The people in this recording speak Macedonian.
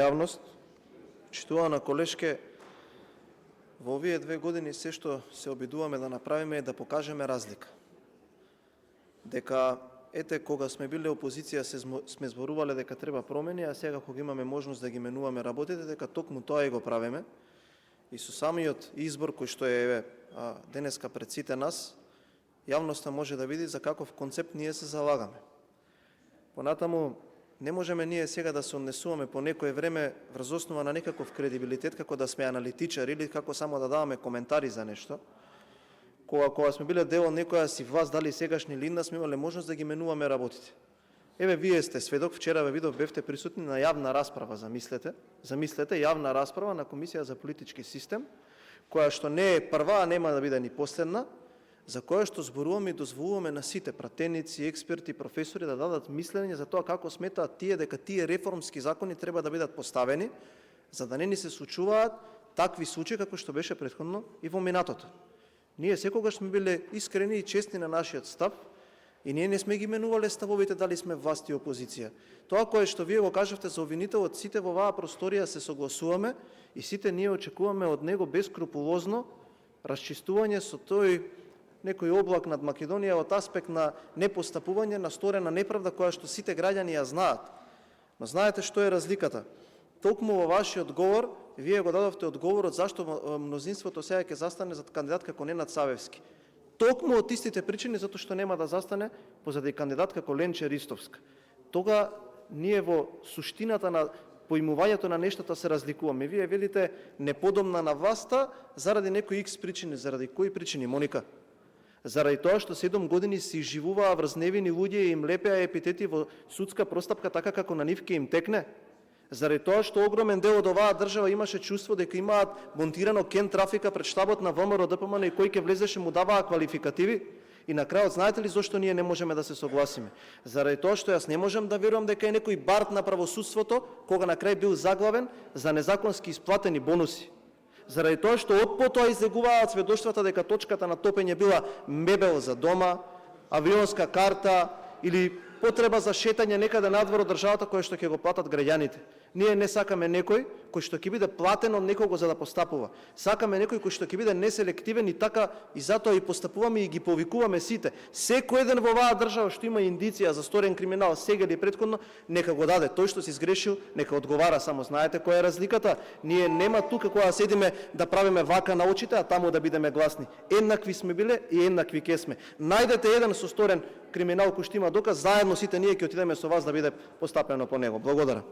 Јавност, читувана колешке, во овие 2 години се што се обидуваме да направиме е да покажеме разлика. Дека, кога сме биле опозиција сме зборувале дека треба промени, а сега кога имаме можност да ги менуваме работите, дека токму тоа и го правиме. И со самиот избор кој што е денеска пред сите нас, јавноста може да види за каков концепт ние се залагаме. Понатаму, не можеме ние сега да се однесуваме по некое време врз основа на некаков кредибилитет, како да сме аналитичари или како само да даваме коментари за нешто. Кога сме биле дел од некоја си власт, дали сегашни или идна, сме имале можност да ги менуваме работите. Еве, вие сте сведок, вчера ве видов, бевте присутни на јавна расправа, замислете, јавна расправа на Комисија за политички систем, која што не е прва, а нема да биде ни последна, за која што зборуваме и дозволуваме на сите пратеници, експерти, професори да дадат мислење за тоа како сметаат тие дека тие реформски закони треба да бидат поставени, за да не ни се случуваат такви случаи како што беше претходно и во минатото. Ние секогаш сме биле искрени и честни на нашиот став и ние не сме ги менувале ставовите дали сме власт и опозиција. Тоа кое што вие го кажавте за обвинителот, сите во оваа просторија се согласуваме и сите ние очекуваме од него бескрупулозно расчистување со тој некој облак над Македонија од аспект на непостапување на сторена неправда која што сите граѓани ја знаат. Но знаете што е разликата? Токму во вашиот говор, вие го дадовте одговорот зашто мнозинството сега ќе застане за кандидат како Ненад Савевски. Токму од истите причини затоа што нема да застане позади кандидат како Ленче Ристовска. Тога ние во суштината на поимувањето на нештата се разликуваме. Вие велите неподобна на власта заради некои X причини. Заради кои причини, Моника? Заради тоа што 7 години се изживуваа врз невини луѓе и им лепеа епитети во судска простапка така како на нив ке им текне? Заради тоа што огромен дел од оваа држава имаше чувство дека имаат монтирано кен трафика пред штабот на ВМРО ДПМН и кој ќе влезеше му даваа квалификативи? И на крајот, знаете ли зошто ние не можеме да се согласиме? Заради тоа што јас не можам да верувам дека е некој бард на правосудството кога на крај бил заглавен за незаконски исплатени бонуси. Заради тоа што од потоа излегуваат сведоштвата дека точката на топење била мебел за дома, авионска карта или потреба за шетање некаде надвор од државата која што ќе го платат граѓаните. Ние не сакаме некој кој што ќе биде платен од некого за да постапува. Сакаме некој кој што ќе биде неселективен и така и затоа и постапуваме и ги повикуваме сите. Секој еден во оваа држава што има индиција за сторен криминал сега или претходно, нека го даде. Тој што се изгрешил, нека одговара. Само знаете која е разликата? Ние нема тука кога седиме да правиме вака на очите, а таму да бидеме гласни. Еднакви сме биле и еднакви ке сме. Најдете еден со сторен криминал кој што има доказ, заедно сите ние ќе отидеме со вас да биде постапено по него. Благодарам.